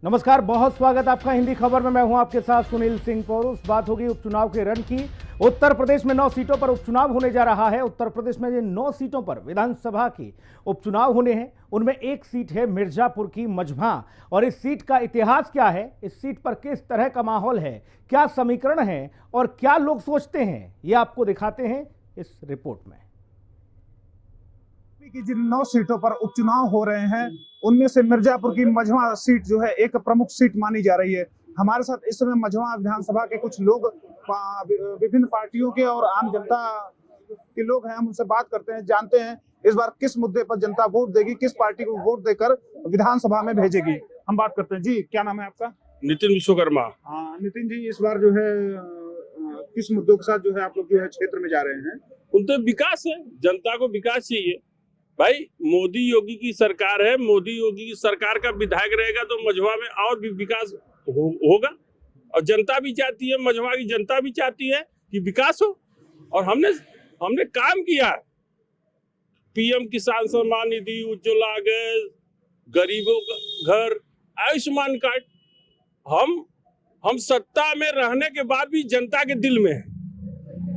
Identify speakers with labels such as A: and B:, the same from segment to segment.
A: नमस्कार, बहुत स्वागत आपका हिंदी खबर में। मैं हूं आपके साथ सुनील सिंह पौरुष। बात होगी उपचुनाव के रण की। उत्तर प्रदेश में 9 सीटों पर उपचुनाव होने जा रहा है। उत्तर प्रदेश में जिन 9 सीटों पर विधानसभा की उपचुनाव होने हैं उनमें एक सीट है मिर्जापुर की मझवा। और इस सीट का इतिहास क्या है, इस सीट पर किस तरह का माहौल है, क्या समीकरण है और क्या लोग सोचते हैं, ये आपको दिखाते हैं इस रिपोर्ट में।
B: की जिन 9 सीटों पर उपचुनाव हो रहे हैं उनमें से मिर्जापुर की मझवा सीट जो है एक प्रमुख सीट मानी जा रही है। हमारे साथ इस समय मझवा विधानसभा के कुछ लोग विभिन्न पार्टियों के और आम जनता के लोग हैं। हम उनसे बात करते हैं, जानते हैं इस बार किस मुद्दे पर जनता वोट देगी, किस पार्टी को वोट देकर विधानसभा में भेजेगी। हम बात करते हैं। जी, क्या नाम है आपका?
C: नितिन विश्वकर्मा।
B: नितिन जी, इस बार जो है किस मुद्दों के साथ जो है आप लोग जो है क्षेत्र में जा रहे हैं?
C: उनका विकास है, जनता को विकास चाहिए भाई। मोदी योगी की सरकार है, मोदी योगी की सरकार का विधायक रहेगा तो मझवा में और भी विकास होगा। और जनता भी चाहती है, मझवा की जनता भी चाहती है कि विकास हो। और हमने काम किया। पीएम किसान सम्मान निधि, उज्ज्वला गैस, गरीबों का घर, आयुष्मान कार्ड। हम सत्ता में रहने के बाद भी जनता के दिल में है।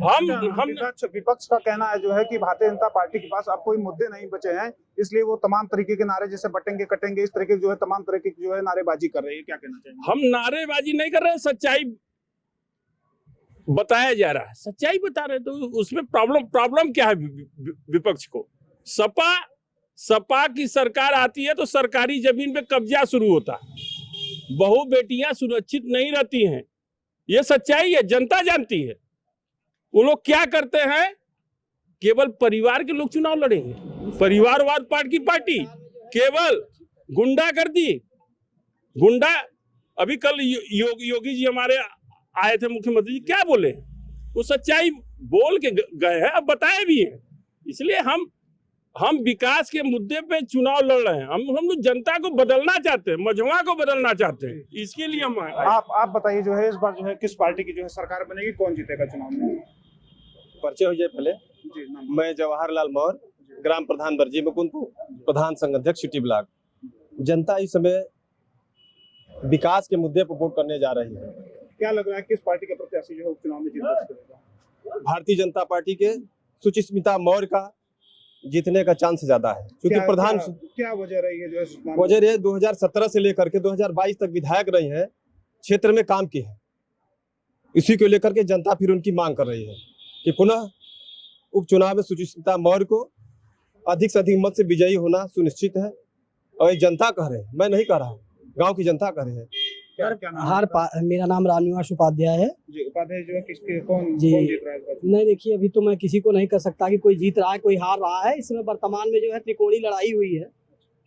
B: विपक्ष का कहना है जो है कि भारतीय जनता पार्टी के पास अब कोई मुद्दे नहीं बचे हैं, इसलिए वो तमाम तरीके के नारे जैसे बटेंगे कटेंगे इस तरीके जो है तमाम तरीके की जो है नारेबाजी कर रही है। क्या कहना चाहिए?
C: हम नारेबाजी नहीं कर रहे हैं, सच्चाई बताया जा रहा है, सच्चाई बता रहे। तो उसमें प्रॉब्लम क्या है विपक्ष को? सपा की सरकार आती है तो सरकारी जमीन पे कब्जा शुरू होता है, बहु बेटियां सुरक्षित नहीं रहती हैं। ये सच्चाई है, जनता जानती है। वो लोग क्या करते हैं, केवल परिवार के लोग चुनाव लड़ेंगे, परिवारवाद पार्टी केवल गुंडागर्दी। गुंडा अभी कल योगी जी हमारे आए थे, मुख्यमंत्री जी क्या बोले, वो सच्चाई बोल के गए हैं, अब बताए भी हैं। इसलिए हम विकास के मुद्दे पे चुनाव लड़ रहे हैं। हम लोग जनता को बदलना चाहते हैं, मझवा को बदलना चाहते हैं। इसके लिए हम
B: आप बताइए जो है इस बार जो है किस पार्टी की जो है सरकार बनेगी, कौन जीतेगा चुनाव में?
D: परिचय हो जाए पहले जी। मैं जवाहरलाल मौर्य, ग्राम प्रधान बरजी मुकुंदपुर, प्रधान संघ अध्यक्छ सिटी ब्लॉक। जनता इस समय विकास के मुद्दे पर वोट करने जा रही है।
B: क्या लग रहा है किस पार्टी का प्रत्याशी जो है उपचुनाव में जीतेगा?
D: भारतीय जनता पार्टी के सुचिस्मिता मौर्य का जीतने का चांस ज्यादा है, क्योंकि प्रधान
B: क्या वजह रही है? जो है
D: वजह रही है 2017 से लेकर के 2022 तक विधायक रही है, क्षेत्र में काम की है। इसी को लेकर के जनता फिर उनकी मांग कर रही है कि पुनः उपचुनाव में सुचिस्मिता मौर्य को अधिक से अधिक मत से विजयी होना सुनिश्चित है। और ये जनता कह रहे हैं, मैं नहीं कह रहा, गांव की जनता कह रही है।
E: मेरा नाम रामनिवास उपाध्याय है
B: जी। उपाध्याय जो है किसके कौन
E: जी
B: कौन जीत रहा है?
E: नहीं, देखिए अभी तो मैं किसी को नहीं कह सकता कि कोई जीत रहा है कोई हार रहा है। इसमें वर्तमान में जो है त्रिकोणीय लड़ाई हुई है।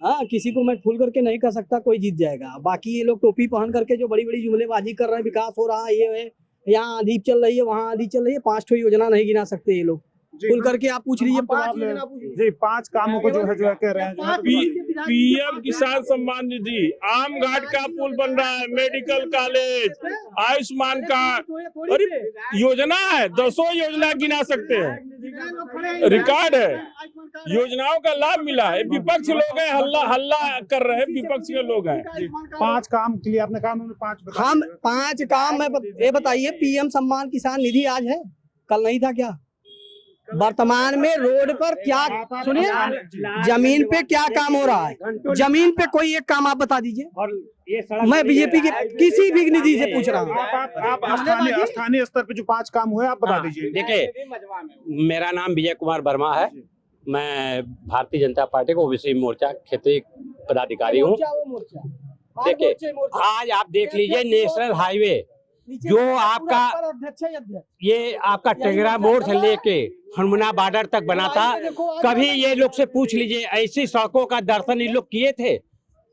E: हाँ, किसी को मैं खुल करके नहीं कह सकता कोई जीत जाएगा। बाकी ये लोग टोपी पहन करके जो बड़ी बड़ी जुमलेबाजी कर रहे हैं, विकास हो रहा है, ये है, यहाँ आंधी चल रही है, वहाँ आंधी चल रही है, 5 ठो योजना नहीं गिना सकते ये लोग। खुल करके आप पूछ लीजिए,
B: 5 कामों को जो है कह रहे हैं।
C: पीएम किसान सम्मान निधि, आम घाट का पुल बन रहा है, मेडिकल कॉलेज, आयुष्मान कार्ड, अरे योजना है, 10 योजना गिना सकते हैं, रिकॉर्ड है, योजनाओं का लाभ मिला है। विपक्ष लोग हैं, हल्ला कर रहे हैं, विपक्ष के लोग हैं।
B: 5 काम के लिए आपने कहा,
E: हम 5 काम में ये बताइए। पीएम सम्मान किसान निधि आज है, कल नहीं था क्या? वर्तमान में रोड पर क्या, सुनिए, जमीन पे क्या काम हो रहा है? जमीन पे कोई एक काम आप बता दीजिए। मैं बीजेपी के किसी भी निधि से पूछ रहा हूँ।
B: आप स्थानीय स्तर पे जो 5 काम हुए आप बता दीजिए।
F: देखिए, मेरा नाम विजय कुमार वर्मा है, मैं भारतीय जनता पार्टी को ओबीसी मोर्चा क्षेत्रीय पदाधिकारी हूँ। देखिए, आज आप देख लीजिए नेशनल हाईवे जो आपका टेंगरा मोड़ से लेके हनुमाना बॉर्डर तक बना था, कभी ये लोग से पूछ लीजिए, ऐसी सड़कों का दर्शन ये लोग किए थे?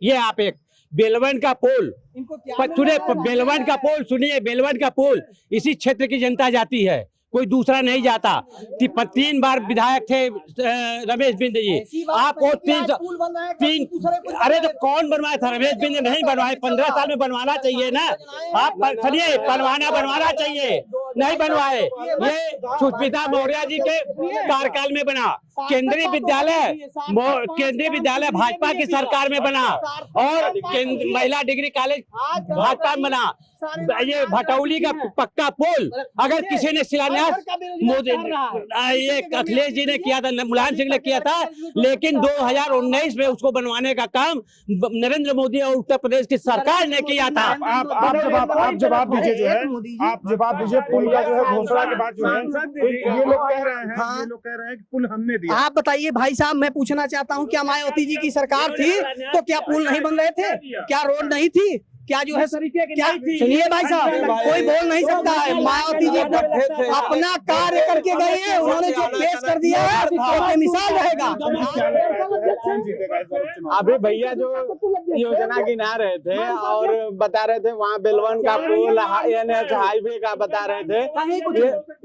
F: ये आप एक बेलवन का पुल सुनिए, बेलवन का पुल सुनिए, बेलवन का पुल इसी क्षेत्र की जनता जाती है, कोई दूसरा नहीं जाता। 3 बार विधायक थे रमेश बिंद जी, आपको 3 अरे तो कौन बनवाया था? रमेश बिंद नहीं बनवाए, 15 साल में बनवाना चाहिए ना। आप सुनिए, बनवाना चाहिए। नहीं बनवाए, ये सुष्मिता मौर्य जी के कार्यकाल में बना। केंद्रीय विद्यालय भाजपा की सरकार में बना और महिला डिग्री कॉलेज भाजपा में बना। ये भटौली का पक्का पुल अगर किसी ने शिलान्यास ये अखिलेश जी ने किया था, मुलायम सिंह ने किया था, लेकिन 2019 में उसको बनवाने का काम नरेंद्र मोदी और उत्तर प्रदेश की सरकार ने किया था।
B: आप जवाब दीजिए, जो है आप जवाब दीजिए। पुल का जो है घोषणा के बाद जो है ये लोग कह रहे हैं कि पुल हमने दिया।
E: आप बताइए भाई साहब, मैं पूछना चाहता हूँ, क्या मायावती जी की सरकार थी तो क्या पुल नहीं बन रहे थे? क्या रोड नहीं थी? क्या जो है क्या? सुनिए भाई साहब, कोई बोल नहीं सकता है। मायावती जी अपना कार्य करके गए हैं, उन्होंने जो पेश कर दिया है वो मिसाल रहेगा।
G: अभी भैया जो योजना गिना रहे थे और बता रहे थे वहाँ बेलवन का पुल, NH हाईवे का बता रहे थे,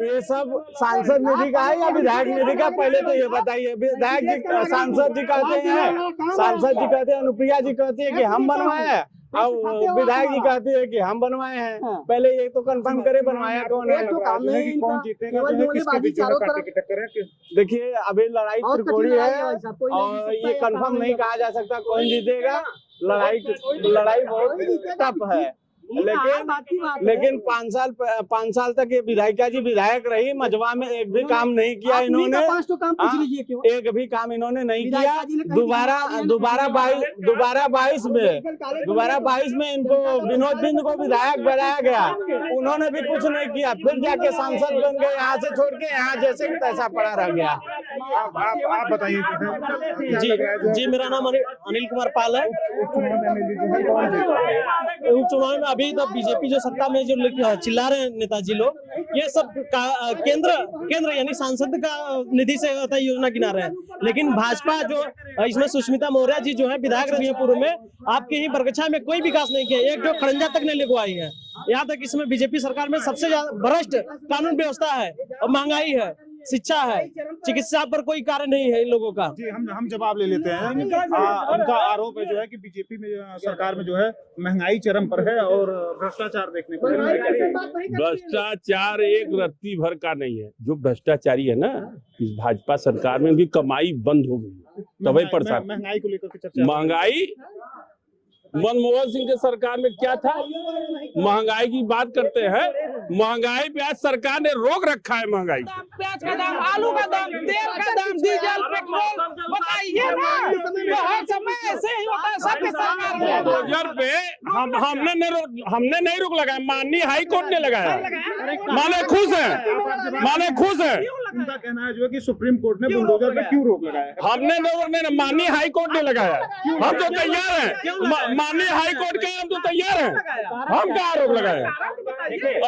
G: ये सब सांसद निधि का है या विधायक निधि का? पहले तो ये बताइए। विधायक जी, सांसद जी कहते हैं, अनुप्रिया जी कहती है कि हम बनवाए हैं, अब विधायक जी कहती है कि हम बनवाए हैं। पहले ये तो कंफर्म करे बनवाया कौन है,
B: कौन जीतेगा, किसके बीच में टक्कर है।
G: देखिए अभी लड़ाई त्रिकोणीय है और ये कंफर्म नहीं कहा जा सकता कौन जीतेगा। लड़ाई बहुत टफ है, लेकिन 5 साल तक ये विधायिका जी विधायक रही, मझवा में एक भी काम नहीं किया इन्होंने, एक भी काम इन्होंने नहीं किया। दोबारा 22 में इनको विनोद बिंद को विधायक बनाया गया, उन्होंने भी कुछ नहीं किया, फिर जाके सांसद बन गए, यहाँ से छोड़ के यहाँ जैसे तैसा पड़ा रह गया।
B: आप बताइए।
H: जी मेरा नाम अनिल कुमार पाल है। उपचुनाव में अभी तो बीजेपी जो सत्ता में जो चिल्ला रहे हैं नेताजी लोग, ये सब केंद्र यानी सांसद का निधि से योजना गिना रहे हैं, लेकिन भाजपा जो इसमें सुष्मिता मौर्य जी जो है विधायक रही है पूर्व में, आपके ही बरगछा में कोई विकास नहीं किया, एक जो खड़ंजा तक नहीं लिखवाई है। यहाँ तक इसमें बीजेपी सरकार में सबसे ज्यादा भ्रष्ट कानून व्यवस्था है और महंगाई है, शिक्षा है, चिकित्सा पर कोई कार्य नहीं है इन लोगों का।
B: जी हम जवाब ले लेते हैं। उनका आरोप है जो है कि बीजेपी में सरकार में जो है महंगाई चरम पर है और भ्रष्टाचार देखने को मिल रहा है।
C: भ्रष्टाचार एक रत्ती भर का नहीं है। जो भ्रष्टाचारी है ना, इस भाजपा सरकार में उनकी कमाई बंद हो गई, तभी प्रसाद
B: महंगाई को लेकर चर्चा।
C: महंगाई मनमोहन सिंह के सरकार में क्या था? महंगाई की बात करते हैं, महंगाई पे आज सरकार ने रोक रखा है। महंगाई
I: प्याज का दाम, आलू का दाम, तेल का दाम, डीजल, पेट्रोल, बताइए ना, तो हर समय ऐसे ही होता है। सब सरकार
C: डोजर पे हमने नहीं रोक लगाया, माननीय हाई कोर्ट ने लगाया। माने खुश है।
B: उनका कहना है जो है कि सुप्रीम कोर्ट ने बुलडोजर पे क्यों रोक लगाया?
C: हमने माननीय हाई कोर्ट ने लगाया। हम तो तैयार हैं, माननीय हाई कोर्ट के हम तो तैयार हैं। हम क्या आरोप लगाए?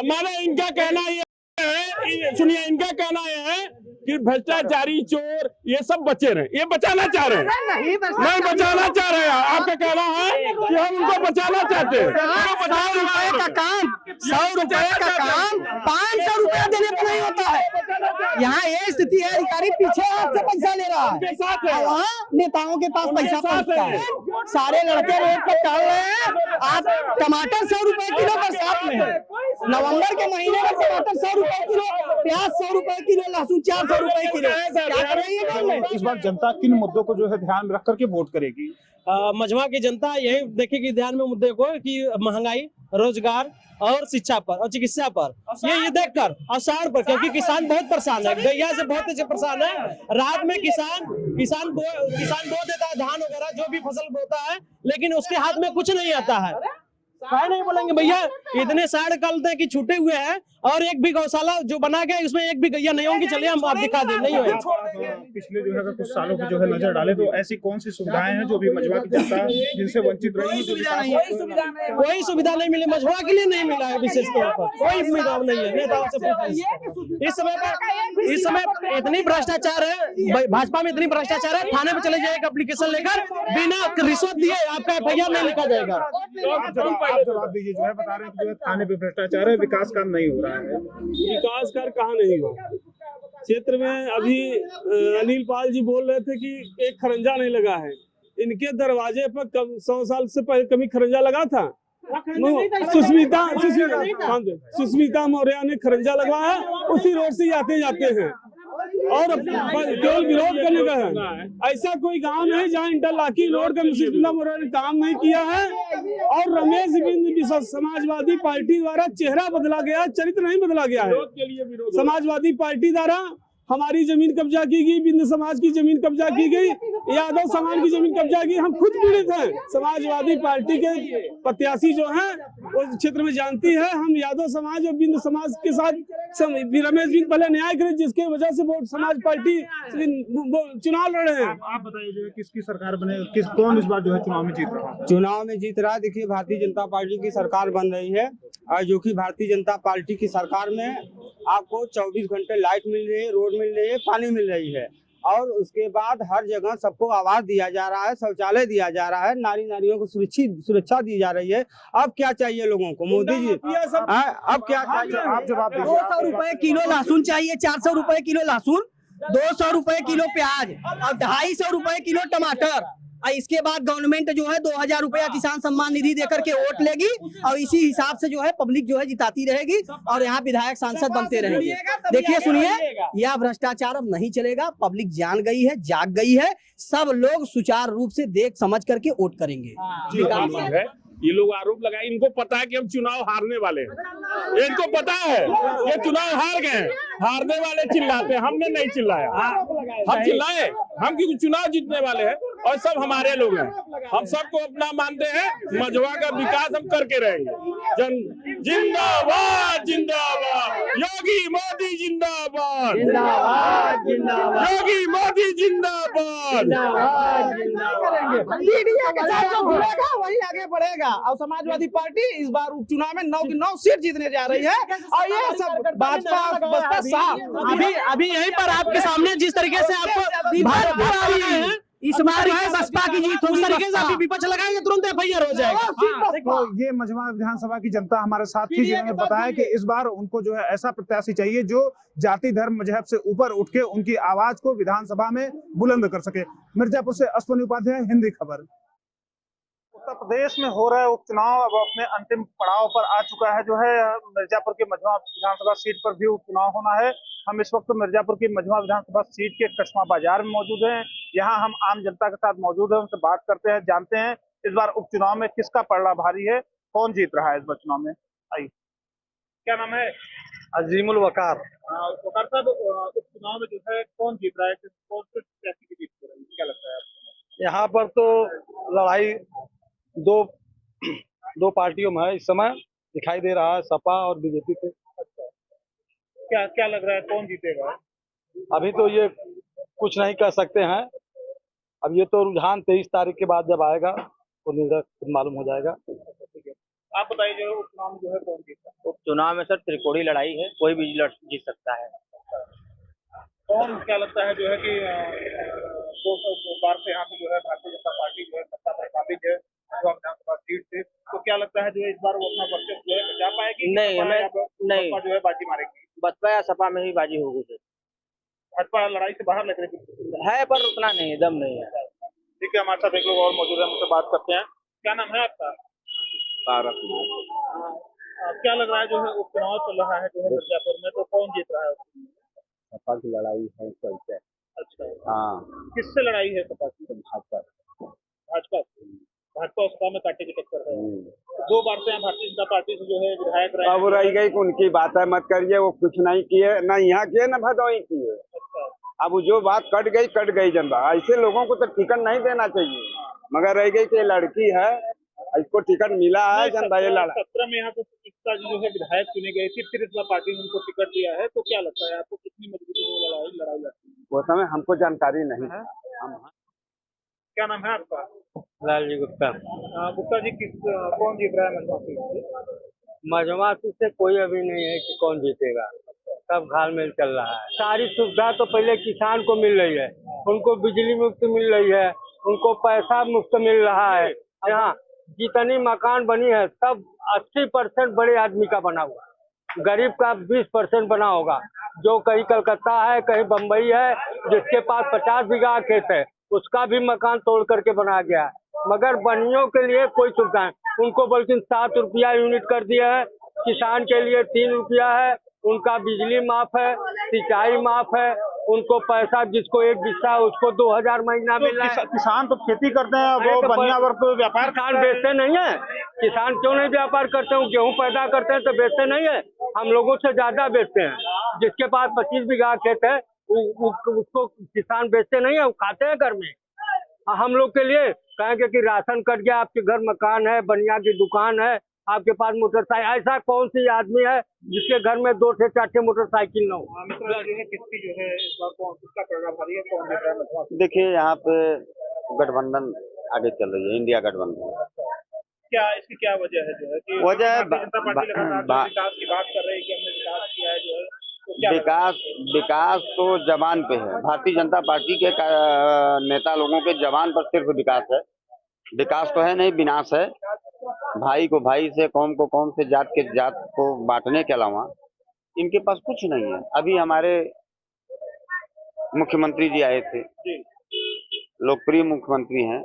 C: माने इनका कहना ये है, सुनिए, इनका कहना ये है कि भ्रष्टाचारी, चोर ये सब बचे रहे, ये बचाना चाह रहे हैं। नहीं बचाना चाह रहे हैं। आपका कहना है कि हम उनको बचाना चाहते हैं।
E: 100 रुपए का काम 500 रुपया देने पर नहीं होता है। यहाँ ये स्थिति है, अधिकारी पीछे हाथ से पैसा ले रहा है, वहाँ नेताओं के पास पैसा पहुँचता है। सारे लड़के रोड पर टहल रहे हैं। आज टमाटर 100 रुपए किलो बरसात में है, नवंबर के महीने में टमाटर 100 रुपए किलो, प्याज 100 रुपए किलो, लहसुन 400 रुपए किलो। क्या कर रही है गवर्नमेंट?
B: इस बार जनता किन मुद्दों को जो है ध्यान में रख करके वोट करेगी?
H: मझवा की जनता यही देखेगी ध्यान में मुद्दे को कि महंगाई, रोजगार और शिक्षा पर और चिकित्सा पर, ये देखकर और सार पर, क्योंकि किसान बहुत परेशान है, गैया से बहुत अच्छे परेशान है। रात में किसान बो देता है धान वगैरह, जो भी फसल बोता है, लेकिन उसके हाथ में कुछ नहीं आता है। क्या नहीं बोलेंगे भैया, इतने साढ़ कल की छूटे हुए हैं और एक भी गौशाला जो बना के उसमें एक भी गैया नहीं होंगी। चलिए हम आप दिखा दें, नहीं होगी।
B: पिछले जो है कुछ सालों की जो है नजर डाले तो ऐसी कौन सी सुविधाएं हैं जो भी मझवा की जनता जिनसे वंचित रही?
H: कोई सुविधा नहीं मिली, मझवा के लिए नहीं मिला है विशेष तौर पर, कोई सुविधा नहीं है। नेताओं से इस समय इतनी भ्रष्टाचार है, भाजपा में इतनी भ्रष्टाचार है, थाने में चले जाए एक एप्लीकेशन लेकर, बिना रिश्वत दिए आपका FIR नहीं लिखा जाएगा।
B: आप जवाब दीजिए। जो है बता रहे हैं कि जो है थाने पे भ्रष्टाचार है, विकास काम नहीं हो रहा है।
C: विकास कार्य कहाँ नहीं हुआ क्षेत्र में? अभी अनिल पाल जी बोल रहे थे कि एक खरंजा नहीं लगा है। इनके दरवाजे पर 100 साल से पहले कभी खरंजा लगा था?
H: सुष्मिता मौर्य ने खरंजा लगवाया, उसी रोड से आते जाते हैं और केवल विरोध करने का है। ऐसा कोई गांव नहीं जहां इंटरलॉकिंग रोड का सुष्मिता मौर्य ने काम नहीं किया है। और रमेश बिंद बिश्नोई समाजवादी पार्टी द्वारा चेहरा बदला गया, चरित्र नहीं बदला गया है। समाजवादी पार्टी द्वारा हमारी जमीन कब्जा की गई, बिंद समाज की जमीन कब्जा की गई, यादव समाज की जमीन कब्जा की। हम खुद पीड़ित हैं। समाजवादी पार्टी के प्रत्याशी जो हैं उस क्षेत्र में जानती है, हम यादव समाज और बिंद समाज के साथ रमेश बिंद पहले न्याय करे, जिसके वजह से वो समाज पार्टी चुनाव लड़ रहे हैं।
B: आप बताइए जो है किसकी सरकार बने, कौन इस बार जो है चुनाव में जीत रहा है?
F: चुनाव में जीत रहा है, देखिए भारतीय जनता पार्टी की सरकार बन रही है, और जो कि भारतीय जनता पार्टी की सरकार में आपको 24 घंटे लाइट मिल रही है, रोड मिल रही है, पानी मिल रही है, और उसके बाद हर जगह सबको आवास दिया जा रहा है, शौचालय दिया जा रहा है, नारियों को सुरक्षा दी जा रही है। अब क्या चाहिए लोगों को? मोदी जी अब क्या चाहिए?
B: आप जवाब दीजिए।
E: 200 रुपए किलो लहसुन चाहिए, 400 रुपए किलो लहसुन, 200 रुपए किलो प्याज और 250 रुपए किलो टमाटर। और इसके बाद गवर्नमेंट जो है 2000 रुपया किसान सम्मान निधि देकर के वोट लेगी, और इसी हिसाब से जो है पब्लिक जो है जिताती रहेगी, और यहाँ विधायक सांसद बनते रहेंगे। देखिए सुनिए, यह भ्रष्टाचार अब नहीं चलेगा। पब्लिक जान गई है, जाग गई है, सब लोग सुचारू रूप से देख समझ करके वोट करेंगे।
C: ये लोग आरोप लगाए, इनको पता है कि हम चुनाव हारने वाले हैं, इनको पता है ये चुनाव हार गए, हारने वाले चिल्लाते हैं, हमने नहीं चिल्लाया। हम चिल्लाए, हम क्योंकि चुनाव जीतने वाले हैं और सब हमारे लोग हैं, हम सबको अपना मानते हैं। मझवा का विकास हम करके रहेंगे। जिंदाबाद जिंदाबाद, योगी मोदी जिंदाबाद, योगी मोदी जिंदाबाद।
I: वही आगे बढ़ेगा। और समाजवादी पार्टी इस बार उपचुनाव में 9 की 9 सीट जीतने जा रही है। और ये सब भाजपा साफ अभी यहीं पर आपके सामने जिस तरीके से आपको भाजपा आ रही है, इस बार बसपा की जीत होगी, तरीके से अभी विपक्ष लगाएंगे तुरंत FIR हो जाएगा।
B: तो ये मझवा विधानसभा की जनता हमारे साथ थी, जिन्होंने बताया कि इस बार उनको जो है ऐसा प्रत्याशी चाहिए जो जाति धर्म मजहब से ऊपर उठ के उनकी आवाज को विधानसभा में बुलंद कर सके। मिर्जापुर से अश्विनी उपाध्याय, हिंदी खबर। उत्तर प्रदेश में हो रहा है उपचुनाव अब अपने अंतिम पड़ाव पर आ चुका है। जो है मिर्जापुर की मझवा विधानसभा सीट पर भी उपचुनाव होना है। हम इस वक्त मिर्जापुर की मझवा विधानसभा सीट के कस्बा बाजार में मौजूद हैं। यहाँ हम आम जनता के साथ मौजूद हैं, उनसे बात करते हैं, जानते हैं इस बार उपचुनाव में किसका पलड़ा भारी है, कौन जीत रहा है इस बार चुनाव में। आइए, क्या नाम है?
J: अजीमुल वकार।
B: वकार साहब, उपचुनाव में जो है कौन जीत रहा है, कौन से प्रत्याशी की जीत हो रही है, क्या लगता है आपको?
J: यहाँ पर तो लड़ाई दो पार्टियों में है इस समय, दिखाई दे रहा है, सपा और बीजेपी पे।
B: क्या लग रहा है कौन जीतेगा?
J: अभी तो ये कुछ नहीं कह सकते हैं। अब ये तो रुझान 23 तारीख के बाद जब आएगा तो निर्णय मालूम हो जाएगा।
B: आप बताइए जो उपचुनाव में जो है कौन जीतता है?
K: उपचुनाव में सर त्रिकोणी लड़ाई है, कोई भी जीत सकता है।
B: कौन क्या लगता है जो है कि 200 बार से यहाँ पे जो है भारतीय जनता पार्टी जो है सत्ता पर काबिज है विधानसभा सीट से, तो क्या लगता है जो है इस बार वो अपना वर्चस्व जो है बचा पाएगी?
K: नहीं, हमें नहीं,
B: जो है बाजी मारेगी,
K: बसपा या सपा में ही बाजी होगी सर।
B: भाजपा लड़ाई से बाहर लग रही
K: है, पर उतना नहीं, दम नहीं है।
B: ठीक है, हमारे साथ एक लोग और मौजूद है, उनसे बात करते हैं। क्या नाम है आपका? क्या लग रहा है जो है उपचुनाव चल रहा है जो है मिर्जापुर में, तो कौन जीत रहा है?
J: सपा की लड़ाई है चलते।
B: अच्छा,
J: हाँ।
B: किससे लड़ाई है सपा की? भाजपा भाजपा उसका में काटे की टक्कर है। 2 बार से भारतीय जनता पार्टी से जो है विधायक रहे।
L: अब रह गई उनकी बात है, मत करिए, वो कुछ नहीं किए, न यहाँ किए न भदोही किए। अब जो बात कट गई जनता। ऐसे लोगों को तो टिकट नहीं देना चाहिए, मगर रह गई कि लड़की है, इसको टिकट मिला है, जनता ये लड़ा।
B: 17 में यहाँ पे जो है विधायक चुने गए थे, फिर इस बार पार्टी ने उनको टिकट दिया है, तो क्या लगता है आपको कितनी मजबूती से लड़ाई लगती है?
L: वो समय हमको जानकारी नहीं है।
B: क्या नाम है आपका?
J: लालजी गुप्ता।
B: गुप्ता जी, कौन जीत रहा है मझवा सीट?
J: मझवा सीट से कोई अभी नहीं है कि कौन जीतेगा, सब घालमेल चल रहा है। सारी सुविधा तो पहले किसान को मिल रही है, उनको बिजली मुफ्त मिल रही है, उनको पैसा मुफ्त मिल रहा है। यहाँ जितनी मकान बनी है सब 80% बड़े आदमी का बना हुआ, गरीब का 20% बना होगा। जो कहीं कलकत्ता है, कहीं बम्बई है, जिसके पास 50 बीघा खेत है, उसका भी मकान तोड़ करके बनाया गया है। मगर बनियों के लिए कोई सुविधा है उनको बल्कि 7 रुपया यूनिट कर दिया है। किसान के लिए 3 रुपया है। उनका बिजली माफ है, सिंचाई माफ है। उनको पैसा जिसको 1 बिस्सा उसको 2000 महीना मिल रहा है।
B: किसान तो खेती करते हैं, वो बनिया वर्ग तो व्यापार
J: किसान बेचते नहीं है। किसान क्यों नहीं व्यापार करते हैं? गेहूं पैदा करते हैं तो बेचते नहीं है। हम लोगों से ज्यादा बेचते हैं। जिसके पास 25 बीघा खेत है उसको किसान बेचते नहीं है, वो खाते हैं घर में। हम लोग के लिए कहेंगे कि राशन कट गया, आपके घर मकान है, बनिया की दुकान है, आपके पास मोटरसाइकिल, ऐसा कौन सी आदमी है जिसके घर में 2 से 4 मोटरसाइकिल न हो?
L: देखिए यहाँ पे गठबंधन आगे चल रही है, इंडिया गठबंधन।
B: क्या इसकी क्या वजह है जो है कि
L: वजह है
B: भारतीय जनता पार्टी लगातार विकास की बात कर रही है कि हमने विकास किया है जो है, तो क्या
L: विकास तो जबान पे है। भारतीय जनता पार्टी के नेता लोगों के जबान पर सिर्फ विकास है। विकास तो है नहीं, विनाश है। भाई को भाई से, कौम को कौम से, जात के जात को बांटने के अलावा इनके पास कुछ नहीं है। अभी हमारे मुख्यमंत्री जी आए थे, लोकप्रिय मुख्यमंत्री हैं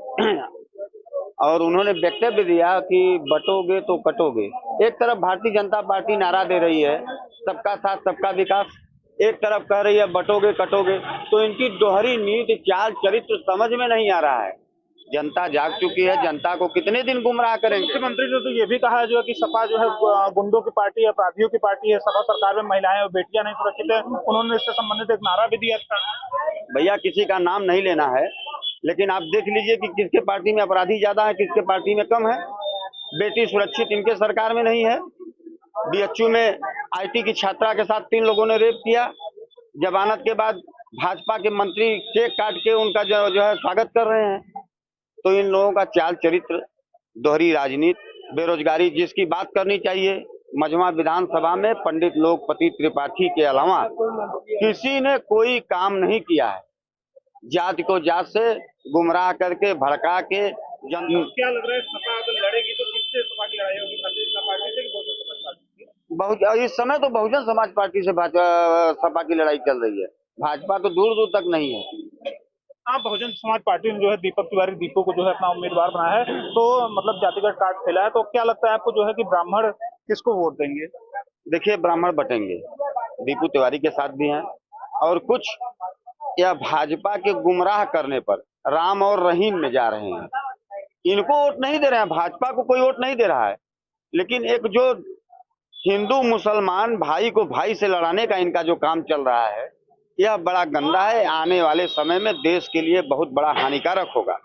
L: और उन्होंने वक्तव्य दिया कि बटोगे तो कटोगे। एक तरफ भारतीय जनता पार्टी नारा दे रही है सबका साथ सबका विकास, एक तरफ कह रही है बटोगे कटोगे। तो इनकी दोहरी नीति, चाल चरित्र समझ में नहीं आ रहा है। जनता जाग चुकी है, जनता को कितने दिन गुमराह करेंगे।
B: मुख्यमंत्री ने तो ये भी कहा जो है कि सपा जो है गुंडों की पार्टी है, अपराधियों की पार्टी है, सपा सरकार में महिलाएं और बेटियां नहीं सुरक्षित है। उन्होंने इससे संबंधित एक नारा भी दिया था।
L: भैया किसी का नाम नहीं लेना है, लेकिन आप देख लीजिए कि किसके पार्टी में अपराधी ज्यादा है, किसके पार्टी में कम है। बेटी सुरक्षित इनके सरकार में नहीं है। बीएचयू में IT की छात्रा के साथ 3 लोगों ने रेप किया। जमानत के बाद भाजपा के मंत्री केक काट के उनका जो है स्वागत कर रहे हैं। तो इन लोगों का चाल चरित्र, दोहरी राजनीति, बेरोजगारी जिसकी बात करनी चाहिए। मझवा विधानसभा में पंडित लोकपति त्रिपाठी के अलावा किसी ने कोई काम नहीं किया है। जाति को जात से गुमराह करके, भड़का के
B: क्या लग रहा है सपा अगर लड़ेगी तो किससे सपा की लड़ाई होगी? भारतीय जनता पार्टी से कि बहुजन समाज पार्टी से?
L: इस समय तो बहुजन समाज पार्टी से सपा की लड़ाई चल रही है। भाजपा तो दूर दूर तक नहीं है।
B: आप बहुजन समाज पार्टी ने जो है दीपक तिवारी दीपू को जो है अपना उम्मीदवार बनाया है, तो मतलब जातिगत कार्ड खेला है, तो क्या लगता है आपको जो है कि ब्राह्मण किसको वोट देंगे?
L: देखिए ब्राह्मण बटेंगे, दीपू तिवारी के साथ भी हैं और कुछ या भाजपा के गुमराह करने पर राम और रहीम में जा रहे हैं। इनको वोट नहीं दे रहे हैं, भाजपा को कोई वोट नहीं दे रहा है। लेकिन एक जो हिंदू मुसलमान भाई को भाई से लड़ाने का इनका जो काम चल रहा है, यह बड़ा गंदा है। आने वाले समय में देश के लिए बहुत बड़ा हानिकारक होगा,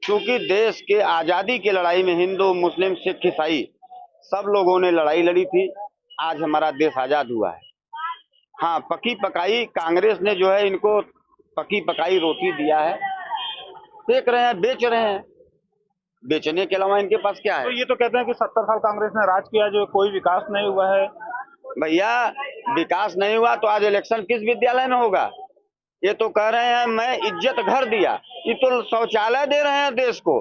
L: क्योंकि देश के आजादी की लड़ाई में हिंदू, मुस्लिम, सिख, ईसाई सब लोगों ने लड़ाई लड़ी थी। आज हमारा देश आजाद हुआ है। हाँ, पकी पकाई कांग्रेस ने जो है इनको पकी पकाई रोटी दिया है, फेंक रहे हैं, बेच रहे हैं। बेचने के अलावा इनके पास क्या है?
B: तो ये तो कहते हैं कि 70 साल कांग्रेस ने राज किया, जो कोई विकास नहीं हुआ है।
L: भैया विकास नहीं हुआ तो आज इलेक्शन किस विद्यालय में होगा? ये तो कह रहे हैं मैं इज्जत घर दिया, ये तो शौचालय दे रहे हैं देश को।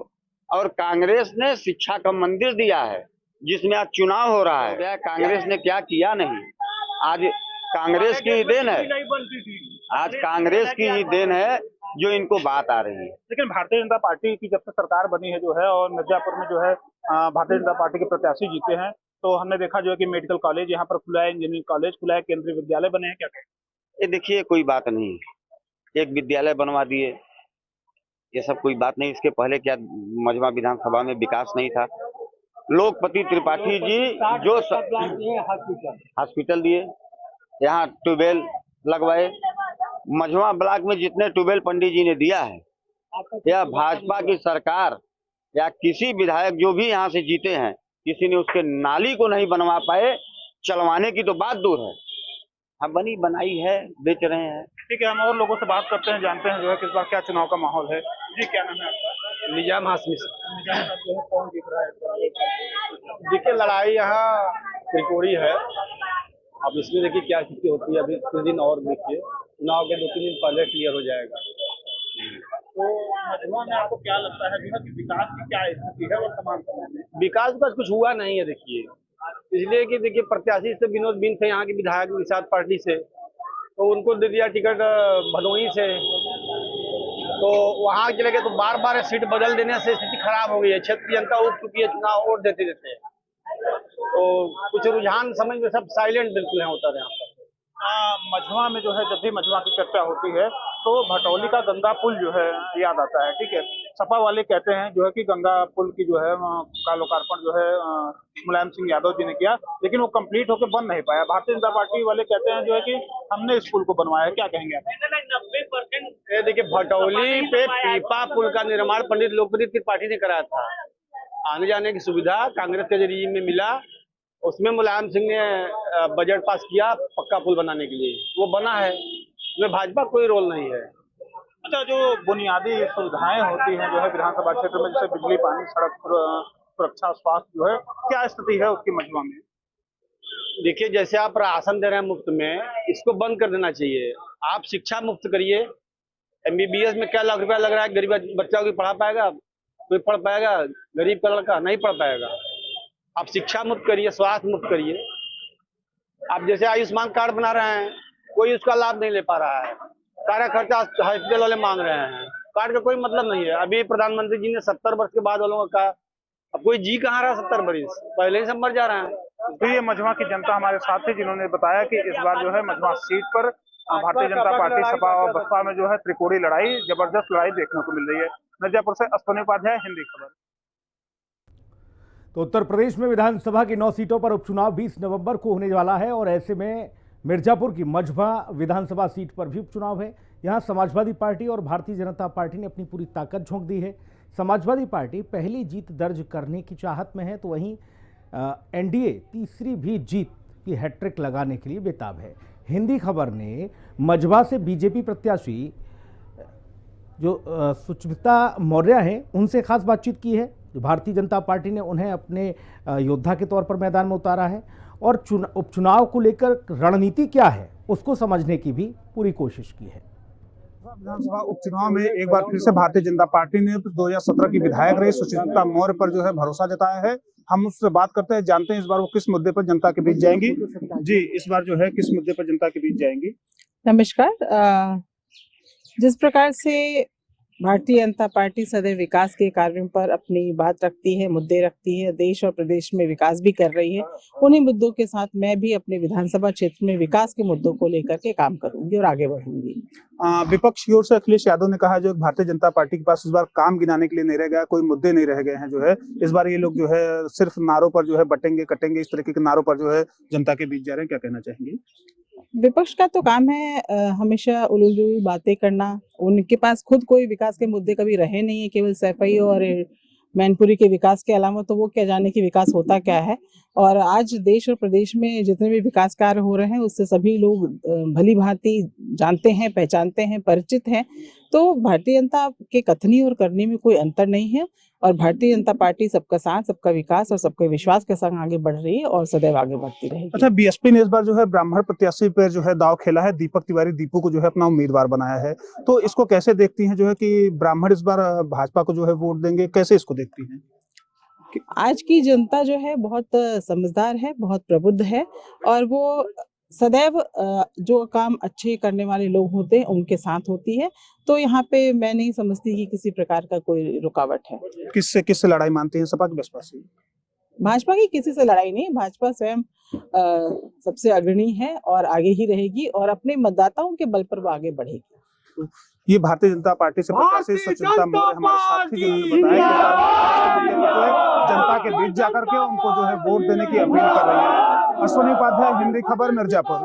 L: और कांग्रेस ने शिक्षा का मंदिर दिया है, जिसमें आज चुनाव हो रहा है। क्या कांग्रेस ने क्या किया? नहीं। आज कांग्रेस की ही देन है, आज कांग्रेस की ही देन है जो इनको बात आ रही है।
B: लेकिन भारतीय जनता पार्टी की जब से सरकार बनी है जो है, और मिर्जापुर में जो है भारतीय जनता पार्टी के प्रत्याशी जीते हैं, तो हमने देखा जो है कि मेडिकल कॉलेज यहाँ पर खुला है, इंजीनियरिंग कॉलेज खुला है, केंद्रीय विद्यालय बने हैं। क्या
L: ये देखिए कोई बात नहीं, एक विद्यालय बनवा दिए, ये सब कोई बात नहीं। इसके पहले क्या मझवा विधानसभा में विकास नहीं था? लोकपति त्रिपाठी जी जो हॉस्पिटल दिए, यहाँ ट्यूबवेल लगवाए। मझवा ब्लॉक में जितने ट्यूबवेल पंडित जी ने दिया है, या भाजपा की सरकार या किसी विधायक जो भी यहाँ से जीते हैं, किसी ने उसके नाली को नहीं बनवा पाए। चलवाने की तो बात दूर है, हम बनी बनाई है, बेच रहे हैं।
B: ठीक है, हम और लोगों से बात करते हैं, जानते हैं जो है किस बार क्या चुनाव का माहौल है। जी क्या नाम है आपका?
D: निजाम हाशमी।
B: निजाम साहब जो है कौन जीत रहा है?
D: देखिए लड़ाई यहाँ त्रिकोणी है। अब इसमें देखिए क्या स्थिति होती है। अभी कुछ दिन और देखिए, चुनाव के 2-3 दिन पहले क्लियर हो जाएगा।
B: तो मझवा में आपको क्या लगता है कि विकास की क्या स्थिति है वर्तमान समय में?
D: विकास का कुछ हुआ नहीं है। देखिए इसलिए कि देखिए प्रत्याशी से विनोद बिंद थे यहाँ के विधायक निषाद पार्टी से, तो उनको दे दिया टिकट भदोही से।
M: तो वहाँ चले गए तो बार बार सीट बदल देने से स्थिति खराब हो गई है। क्षेत्र की जनता उठ चुकी है चुनाव वोट देते देते। तो कुछ रुझान समझ में सब साइलेंट बिल्कुल है उतर यहाँ पर।
B: मझवा में जो है जब भी मझवा की चर्चा होती है तो भटौली का गंगा पुल जो है याद आता है। ठीक है, सपा वाले कहते हैं जो है कि गंगा पुल की जो है का लोकार्पण जो है मुलायम सिंह यादव जी ने किया, लेकिन वो कंप्लीट होकर बन नहीं पाया। भारतीय जनता पार्टी वाले कहते हैं जो है कि हमने इस पुल को बनवाया है। क्या कहेंगे आप?
M: 90% देखिए, भटौली पे पीपा पुल का निर्माण पंडित लोकप्रिय त्रिपाठी ने कराया था। आने जाने की सुविधा कांग्रेस के जरिए में मिला, उसमें मुलायम सिंह ने बजट पास किया पक्का पुल बनाने के लिए, वो बना है। उसमें भाजपा कोई रोल नहीं है।
B: अच्छा, जो बुनियादी सुविधाएं होती हैं जो है विधानसभा क्षेत्र में, जैसे बिजली, पानी, सड़क सुरक्षा, स्वास्थ्य, जो है क्या स्थिति है उसकी मझवा में?
M: देखिए, जैसे आप राशन दे रहे हैं मुफ्त में, इसको बंद कर देना चाहिए। आप शिक्षा मुफ्त करिए। MBBS में क्या लाख रुपया लग रहा है, गरीब बच्चा को पढ़ा पाएगा? कोई पढ़ पाएगा? गरीब का लड़का नहीं पढ़ पाएगा। आप शिक्षा मुफ्त करिए, स्वास्थ्य मुफ्त करिए। आप जैसे आयुष्मान कार्ड बना रहे हैं, कोई उसका लाभ नहीं ले पा रहा है। सारा खर्चा हॉस्पिटल वाले मांग रहे हैं। कार्ड का कोई मतलब नहीं है। अभी प्रधानमंत्री जी ने 70 वर्ष के बाद वालों का कहा, अब कोई जी कहाँ रहा 70 वर्ष, पहले ही सब मर जा रहे हैं।
B: तो ये मझवा की जनता हमारे साथ थी जिन्होंने बताया कि इस बार जो है मझवा सीट पर भारतीय जनता पार्टी, सपा और बसपा में जो है त्रिकोणीय लड़ाई, जबरदस्त लड़ाई देखने को मिल रही है। मिर्जापुर से अश्विनी उपाध्याय, हिंदी खबर।
A: तो उत्तर प्रदेश में विधानसभा की 9 सीटों पर उपचुनाव 20 नवंबर को होने वाला है और ऐसे में मिर्जापुर की मझवा विधानसभा सीट पर भी उपचुनाव है। यहां समाजवादी पार्टी और भारतीय जनता पार्टी ने अपनी पूरी ताकत झोंक दी है। समाजवादी पार्टी पहली जीत दर्ज करने की चाहत में है, तो वहीं एनडीए तीसरी भी जीत की हैट्रिक लगाने के लिए बेताब है। हिंदी खबर ने मझवा से बीजेपी प्रत्याशी जो सुचिता मौर्य हैं उनसे खास बातचीत की है। जो भारतीय जनता पार्टी ने उन्हें अपने योद्धा के तौर पर मैदान में उतारा है और उपचुनाव को लेकर रणनीति क्या है उसको समझने की भी पूरी कोशिश की है।
B: विधानसभा उपचुनाव में एक बार फिर से भारतीय जनता पार्टी ने 2017 की विधायक रही सुचिता मौर्य पर जो है भरोसा जताया है। हम उससे बात करते हैं, जानते हैं इस बार वो किस मुद्दे पर जनता के बीच जाएंगी। जी, इस बार जो है किस मुद्दे पर जनता के बीच जाएंगी?
N: नमस्कार। जिस प्रकार से भारतीय जनता पार्टी सदैव विकास के कार्यों पर अपनी बात रखती है, मुद्दे रखती है, देश और प्रदेश में विकास भी कर रही है, उन्हीं मुद्दों के साथ मैं भी अपने विधानसभा क्षेत्र में विकास के मुद्दों को लेकर के काम करूंगी और आगे बढ़ूंगी।
B: विपक्ष की ओर से अखिलेश यादव ने कहा जो भारतीय जनता पार्टी के पास इस बार काम गिनाने के लिए नहीं रह गया, कोई मुद्दे नहीं रह गए हैं। जो है इस बार ये लोग जो है सिर्फ नारों पर जो है बटेंगे कटेंगे, इस तरीके के नारों पर जो है जनता के बीच जा रहे हैं। क्या कहना चाहेंगे?
N: विपक्ष का तो काम है हमेशा उलझुल बातें करना। उनके पास खुद कोई विकास के मुद्दे कभी रहे नहीं है, केवल सैफई और मैनपुरी के विकास के अलावा तो वो क्या जाने कि विकास होता क्या है। और आज देश और प्रदेश में जितने भी विकास कार्य हो रहे हैं उससे सभी लोग भली भांति जानते हैं, पहचानते हैं, परिचित हैं। तो भारतीय जनता के कथनी और करनी में कोई अंतर नहीं है और भारतीय जनता पार्टी सबका साथ, सबका विकास और सबके विश्वास के संग आगे बढ़ रही है और सदैव आगे बढ़ती रहेगी।
B: अच्छा, बीएसपी ने इस बार जो है ब्राह्मण प्रत्याशी पर जो है दाव खेला है, दीपक तिवारी दीपू को जो है अपना उम्मीदवार बनाया है, तो इसको कैसे देखती हैं जो है कि ब्राह्मण इस बार भाजपा को जो है वोट देंगे, कैसे इसको देखती हैं?
N: आज की जनता जो है बहुत समझदार है, बहुत प्रबुद्ध है और वो सदैव जो काम अच्छे करने वाले लोग होते हैं उनके साथ होती है। तो यहाँ पे मैं नहीं समझती कि किसी प्रकार का कोई रुकावट है।
B: किससे लड़ाई मानती हैं, सपा की बसपा से?
N: भाजपा की किसी से लड़ाई नहीं, भाजपा स्वयं सबसे अग्रणी है और आगे ही रहेगी और अपने मतदाताओं के बल पर वो आगे बढ़ेगी।
B: ये भारतीय जनता पार्टी से प्रत्याशी सुचिता मौर्य हमारे साथ थी जिन्होंने बताया कि जनता के बीच जाकर के उनको जो है वोट देने की अपील कर रही है। अश्विनी उपाध्याय, हिंदी खबर, मिर्जापुर।